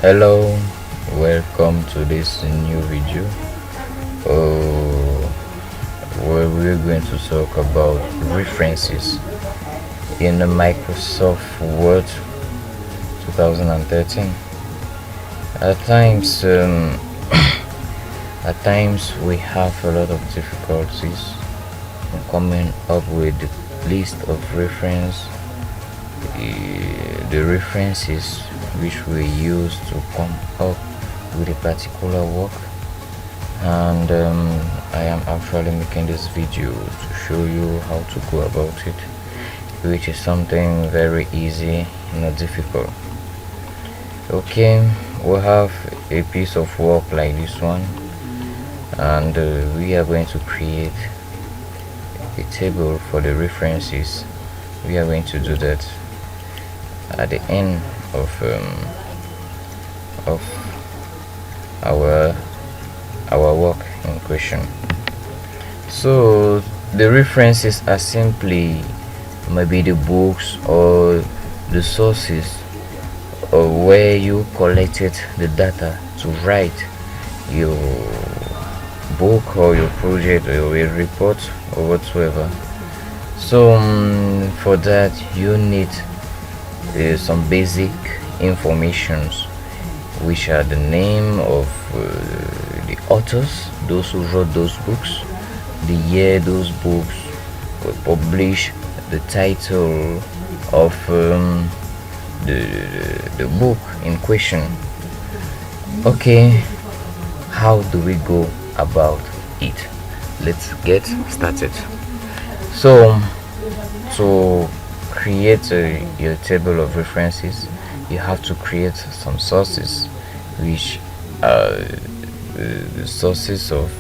Hello, welcome to this new video. Uh, where we're going to talk about references in the Microsoft Word 2013. At times, at times we have a lot of difficulties in coming up with the list of the references which we use to come up with a particular work, and I am actually making this video to show you how to go about it, which is something very easy, not difficult. Okay, we have a piece of work like this one, and we are going to create a table for the references. We are going to do that at the end of our work in question. So the references are simply maybe the books or the sources or where you collected the data to write your book or your project or a report or whatsoever. So for that you need some basic informations, which are the name of the authors, those who wrote those books, the year those books were published, the title of the book in question. Okay, how do we go about it? Let's get started. So to create your table of references, you have to create some sources, which are the sources of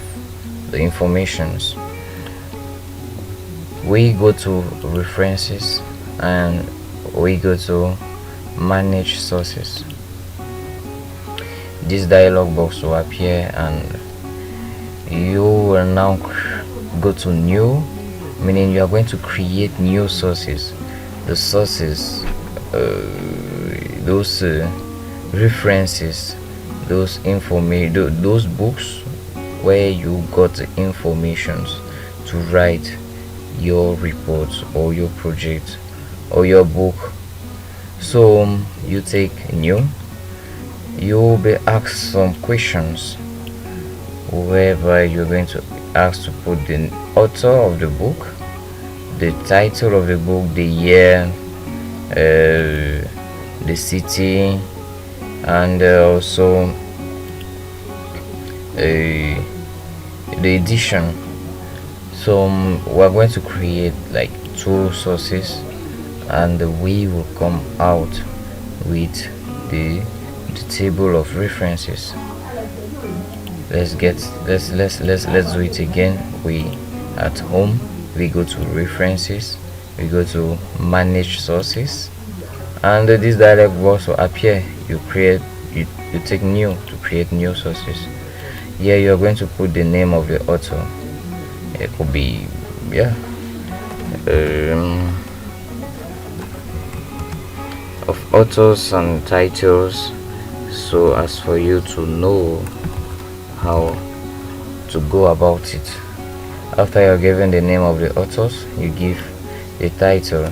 the informations. We go to references and we go to manage sources. This dialog box will appear and you will now go to new, meaning you are going to create new sources. The sources, those references, those those books where you got the informations to write your reports or your project or your book. So you take new, you will be asked some questions whereby you're going to ask to put the author of the book, the title of the book, the year, the city, and also the edition. So we're going to create like two sources, and we will come out with the table of references. Let's do it again. We at home, we go to references, we go to manage sources, and this dialog box will appear. You take new to create new sources. Here you are going to put the name of the author. It could be of authors and titles, so as for you to know how to go about it. After you're given the name of the authors, you give the title.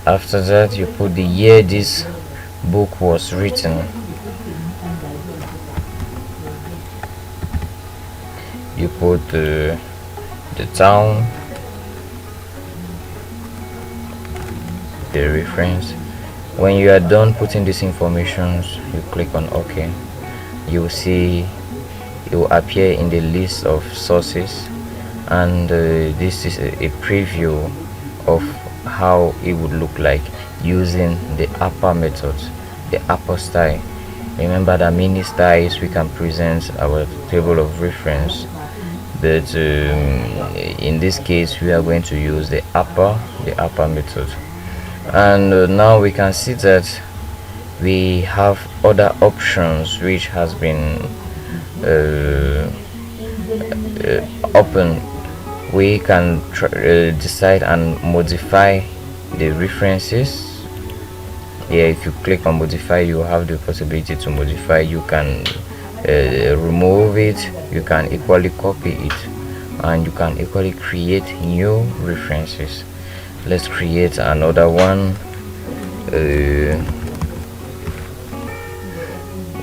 After that, you put the year this book was written. You put the town, the reference. When you are done putting these informations, you click on OK. You will see it will appear in the list of sources, and this is a preview of how it would look like using the upper method, the upper style. Remember that many styles we can present our table of reference, but in this case we are going to use the upper method. And now we can see that we have other options which has been open. We can decide and modify the references here. If you click on modify, you have the possibility to modify. You can remove it, you can equally copy it, and you can equally create new references. Let's create another one.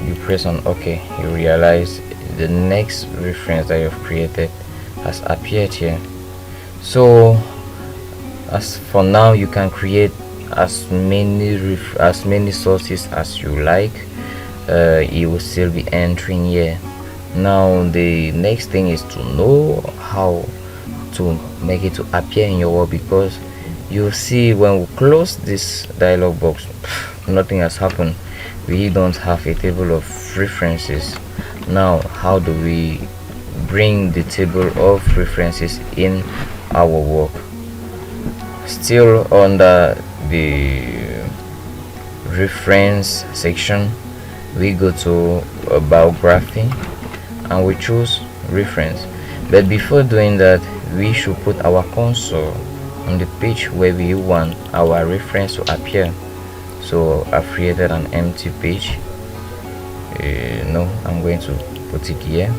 You press on OK, you realize the next reference that you've created has appeared here. So as for now, you can create as many sources as you like. It will still be entering here. Now the next thing is to know how to make it to appear in your work, because you see when we close this dialog box, nothing has happened. We don't have a table of references. Now how do we bring the table of references in our work? Still under the reference section, we go to biography and we choose reference. But before doing that, we should put our console on the page where we want our reference to appear. So I've created an empty page. No, I'm going to put it here.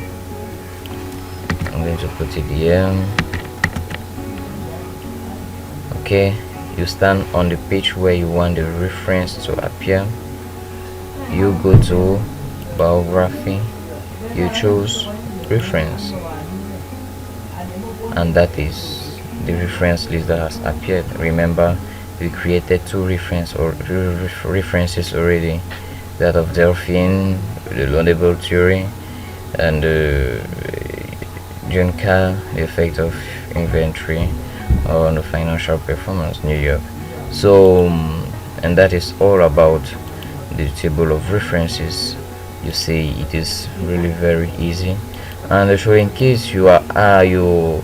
Okay, you stand on the page where you want the reference to appear. You go to biography, you choose reference, and that is the reference list that has appeared. Remember, we created two references already, that of Delphine, the laudable theory, and John Carr, the effect of inventory on the financial performance, New York. So and that is all about the table of references. You see, it is really very easy. And so in case you are you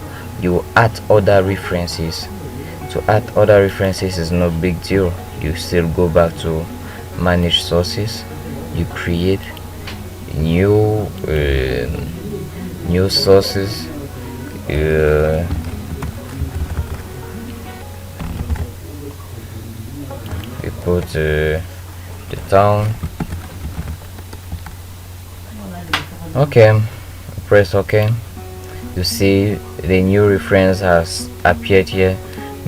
add other references, to add other references is no big deal. You still go back to manage sources, you create new sources, you put the town. Okay, press OK. You see the new reference has appeared here,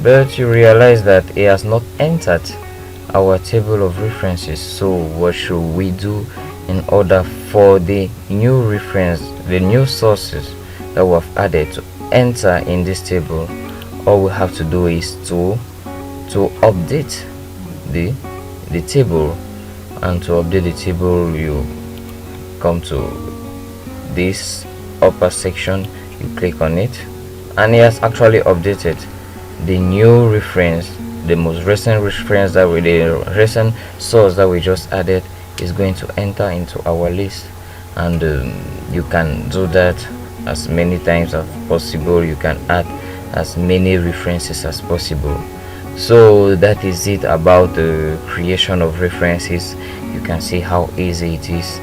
but you realize that it has not entered our table of references. So what should we do in order for the new reference, the new sources that we have added, to enter in this table? All we have to do is to update the table. And to update the table, you come to this upper section, you click on it, and it has actually updated the new reference. The most recent reference that we, the recent source that we just added, is going to enter into our list. And you can do that as many times as possible. You can add as many references as possible. So that is it about the creation of references. You can see how easy it is.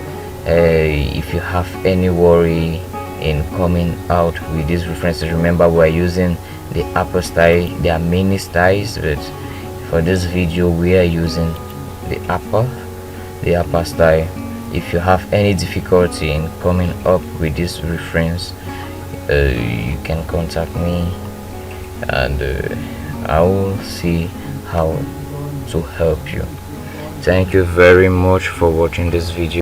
If you have any worry in coming out with these references, remember we are using the upper style. There are many styles, but for this video we are using the upper style. If you have any difficulty in coming up with this reference, you can contact me, and I will see how to help you. Thank you very much for watching this video.